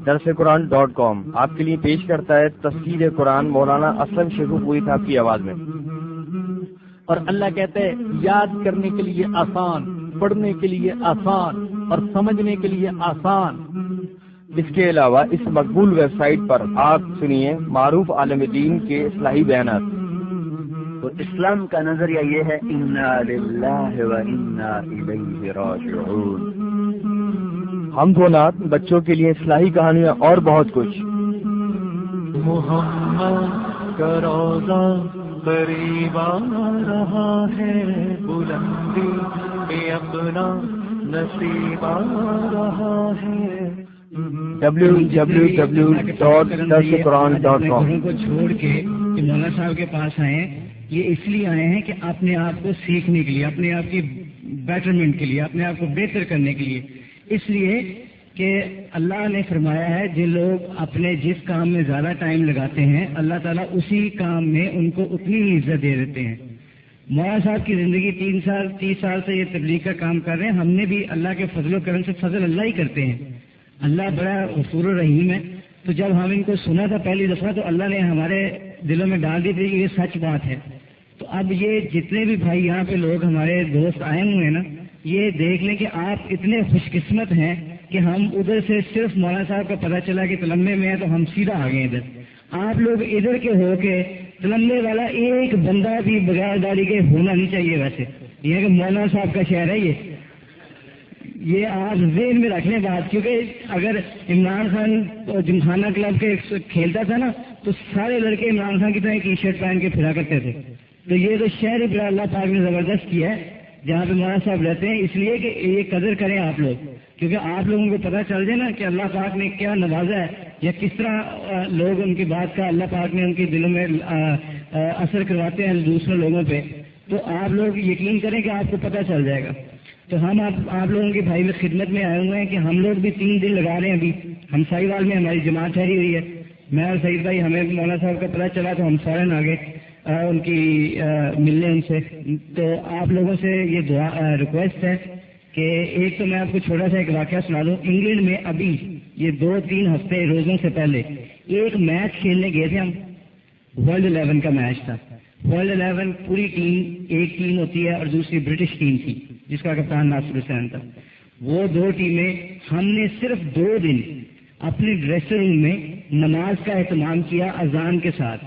درسقرآن.com آپ کے لیے پیش کرتا ہے تفسیر قرآن مولانا اسلم شیخو پوری صاحب کی آواز میں۔ اور اللہ کہتے ہیں یاد کرنے کے لیے آسان، پڑھنے کے لیے آسان اور سمجھنے کے لیے آسان۔ اس کے علاوہ اس مقبول ویب سائٹ پر آپ سنیے معروف عالم دین کے اصلاحی بیانات۔ تو اسلام کا نظریہ یہ ہے انا للہ و انا الیہ راجعون۔ حمد و نعت، بچوں کے لیے اصلاحی کہانیاں اور بہت کچھ۔ محمد کا روضہ قریب آ رہا ہے، بلندی پہ اپنا نصیب آ رہا ہے۔ www.darsuquran.com کو چھوڑ کے مولانا صاحب کے پاس آئے ہیں، یہ اس لیے آئے ہیں کہ اپنے آپ کو سیکھنے کے لیے، اپنے آپ کی بیٹرمنٹ کے لیے، اپنے آپ کو بہتر کرنے کے لیے، اس لیے کہ اللہ نے فرمایا ہے جن لوگ اپنے جس کام میں زیادہ ٹائم لگاتے ہیں اللہ تعالیٰ اسی کام میں ان کو اتنی ہی عزت دے دیتے ہیں۔ مولانا صاحب کی زندگی 30 سال سے یہ تبلیغ کا کام کر رہے ہیں، ہم نے بھی اللہ کے فضل و کرم سے فضل اللہ ہی کرتے ہیں۔ اللہ بڑا غفور الرحیم ہے، تو جب ہم ان کو سنا تھا پہلی دفعہ تو اللہ نے ہمارے دلوں میں ڈال دی تھی کہ یہ سچ بات ہے۔ تو اب یہ جتنے بھی بھائی یہاں پہ لوگ ہمارے دوست آئے ہوئے ہیں نا، یہ دیکھ لیں کہ آپ اتنے خوش قسمت ہیں کہ ہم ادھر سے صرف مولانا صاحب کا پتہ چلا کہ تلمبے میں ہے تو ہم سیدھا آ گئے ادھر۔ آپ لوگ ادھر کے ہو کے تلمبے والا ایک بندہ بھی بغیر داڑھی کے ہونا نہیں چاہیے۔ ویسے یہ کہ مولانا صاحب کا شہر ہے یہ آپ ذہن میں رکھ لیں بات، کیونکہ اگر عمران خان جمخانہ کلب کے کھیلتا تھا نا تو سارے لڑکے عمران خان کی طرح ٹی شرٹ پہن کے پھرا کرتے تھے۔ تو یہ تو شہر ہی بڑا اللہ پاک نے زبردست کیا ہے جہاں پہ مولانا صاحب رہتے ہیں، اس لیے کہ یہ قدر کریں آپ لوگ، کیونکہ آپ لوگوں کو پتہ چل جائے نا کہ اللہ پاک نے کیا نوازا ہے یا کس طرح لوگ ان کی بات کا اللہ پاک نے ان کے دلوں میں اثر کرواتے ہیں دوسرے لوگوں پہ، تو آپ لوگ یقین کریں کہ آپ کو پتہ چل جائے گا۔ تو ہم آپ لوگوں کی بھائی میں خدمت میں آئے ہوئے ہیں کہ ہم لوگ بھی 3 دن لگا رہے ہیں۔ ابھی ہم سائی وال میں ہماری جماعت ٹھہری ہوئی ہے، میں اور سعید بھائی، ہمیں مولانا صاحب کا پتہ چلا تو ہم فوراً آگے ان کی ملنے ان سے۔ تو آپ لوگوں سے یہ دعا ریکویسٹ ہے کہ ایک تو میں آپ کو چھوٹا سا ایک واقعہ سنا دوں۔ انگلینڈ میں ابھی یہ 2-3 ہفتے روزوں سے پہلے ایک میچ کھیلنے گئے تھے ہم، ورلڈ 11 کا میچ تھا۔ ورلڈ 11 پوری ٹیم، ایک ٹیم ہوتی ہے اور دوسری برٹش ٹیم تھی جس کا کپتان ناصر حسین تھا۔ وہ 2 ٹیمیں، ہم نے صرف 2 دن اپنے ڈریسنگ روم میں نماز کا اہتمام کیا اذان کے ساتھ۔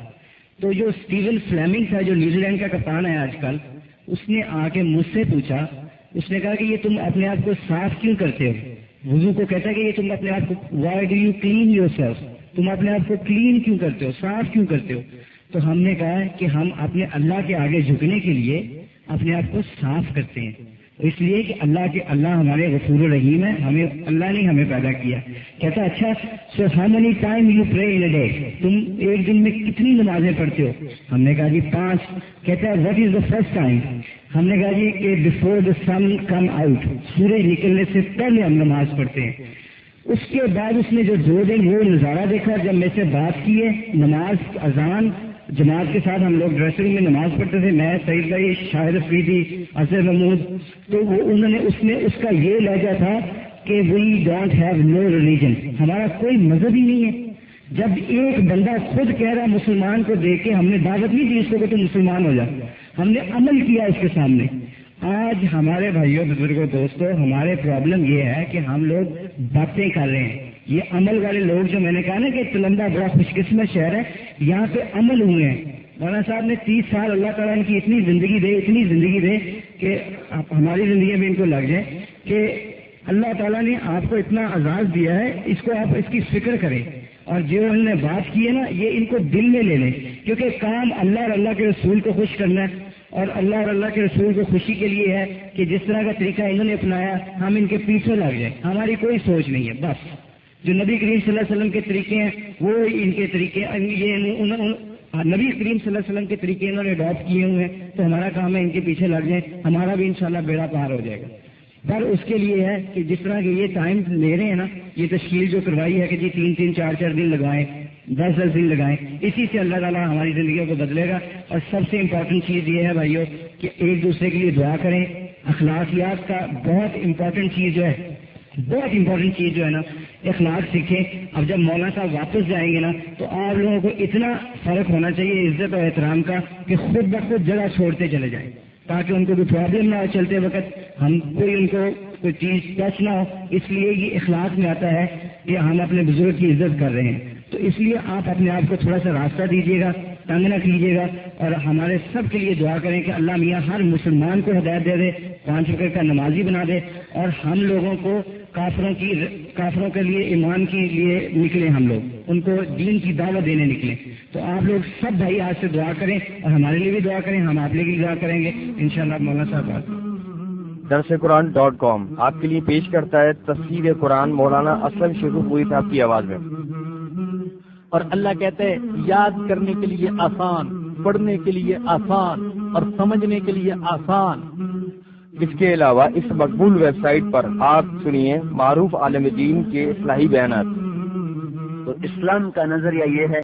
تو جو اسٹیون فلیمنگ تھا جو نیوزی لینڈ کا کپتان ہے آج کل، اس نے آ کے مجھ سے پوچھا، اس نے کہا کہ یہ تم اپنے آپ کو صاف کیوں کرتے ہو؟ وضو کو کہتا ہے کہ یہ تم اپنے آپ کو why do you clean your self, تم اپنے آپ کو کلین کیوں کرتے ہو، صاف کیوں کرتے ہو؟ تو ہم نے کہا کہ ہم اپنے اللہ کے آگے جھکنے کے لیے اپنے آپ کو صاف کرتے ہیں، اس لیے کہ اللہ ہمارے غفور الرحیم ہے، ہمیں اللہ نے ہمیں پیدا کیا۔ کہتا اچھا so how many time you pray in a day, تم ایک دن میں کتنی نمازیں پڑھتے ہو؟ ہم نے کہا جی 5۔ کہتا ہے what is the first time? ہم نے کہا جی کہ before the sun come out, سورج نکلنے سے پہلے ہم نماز پڑھتے ہیں۔ اس کے بعد اس نے جو 2 دن وہ نظارہ دیکھا جب میں سے بات کی ہے، نماز اذان جماعت کے ساتھ ہم لوگ ڈریسنگ روم میں نماز پڑھتے تھے، میں سعید بھائی، شاہد افریدی، اظہر محمود، تو وہ اس کا یہ لہجہ تھا کہ we don't have no religion, ہمارا کوئی مذہب ہی نہیں ہے۔ جب ایک بندہ خود کہہ رہا مسلمان کو دیکھ کے، ہم نے دعوت نہیں دی اس کو کہ تم مسلمان ہو جا، ہم نے عمل کیا اس کے سامنے۔ آج ہمارے بھائیوں بزرگوں دوستوں ہمارے پرابلم یہ ہے کہ ہم لوگ باتیں کر رہے ہیں، یہ عمل والے لوگ جو میں نے کہا نا کہ تلمبہ بڑا خوش قسمت شہر ہے، یہاں پہ عمل ہوئے ہیں۔ مولانا صاحب نے 30 سال اللہ تعالیٰ ان کی اتنی زندگی دے کہ ہماری زندگی میں ان کو لگ جائے کہ اللہ تعالیٰ نے آپ کو اتنا اعزاز دیا ہے، اس کو آپ اس کی فکر کریں، اور جو انہوں نے بات کی ہے نا یہ ان کو دل میں لے لیں، کیونکہ کام اللہ اور اللہ کے رسول کو خوش کرنا ہے، اور اللہ کے رسول کو خوشی کے لیے ہے کہ جس طرح کا طریقہ انہوں نے اپنایا ہم ان کے پیچھے لگ جائیں، ہماری کوئی سوچ نہیں ہے۔ بس جو نبی کریم صلی اللہ علیہ وسلم کے طریقے ہیں وہ ان کے طریقے، نبی کریم صلی اللہ علیہ وسلم کے طریقے انہوں نے اڈاپٹ کیے ہوئے ہیں، تو ہمارا کام ہے ان کے پیچھے لگ جائیں، ہمارا بھی انشاءاللہ بیڑا پار ہو جائے گا۔ پر اس کے لیے ہے کہ جس طرح کے یہ ٹائم لے رہے ہیں نا، یہ تشکیل جو کروائی ہے کہ جی 3-3 4-4 دن لگائیں، 10-10 دن لگائیں، اسی سے اللہ تعالیٰ ہماری زندگیوں کو بدلے گا۔ اور سب سے امپورٹنٹ چیز یہ ہے بھائیوں کہ ایک دوسرے کے لیے دعا کریں۔ اخلاقیات کا بہت امپورٹنٹ چیز جو ہے بہت امپورٹنٹ چیز جو ہے نا اخلاق سیکھیں. اب جب مولانا صاحب واپس جائیں گے نا تو آپ لوگوں کو اتنا فرق ہونا چاہیے عزت اور احترام کا کہ خود بخود جگہ چھوڑتے چلے جائیں تاکہ ان کو کوئی پرابلم نہ ہو چلتے وقت ہم ان کو کوئی چیز ٹچ نہ ہو. اس لیے یہ اخلاق میں آتا ہے کہ ہم اپنے بزرگ کی عزت کر رہے ہیں. تو اس لیے آپ اپنے آپ کو تھوڑا سا راستہ دیجیے گا, تنگ نہ کیجیے گا, اور ہمارے سب کے لیے دعا کریں کہ اللہ میاں ہر مسلمان کو ہدایت دے دے, 5 وقت کا نمازی بنا دے, اور ہم لوگوں کو کافروں کے لیے ایمان کے لیے نکلیں, ہم لوگ ان کو دین کی دعوت دینے نکلیں. تو آپ لوگ سب بھائی آج سے دعا کریں اور ہمارے لیے بھی دعا کریں, ہم آپ لیے بھی دعا کریں گے انشاءاللہ. مولانا صاحب درسقرآن.com آپ کے لیے پیش کرتا ہے تفسیر قرآن مولانا اسلم شیخو پوری صاحب کی آواز میں. اور اللہ کہتے ہیں یاد کرنے کے لیے آسان, پڑھنے کے لیے آسان اور سمجھنے کے لیے آسان. اس کے علاوہ اس مقبول ویب سائٹ پر آپ سنیے معروف عالم دین کے اصلاحی بیانات. تو اسلام کا نظریہ یہ ہے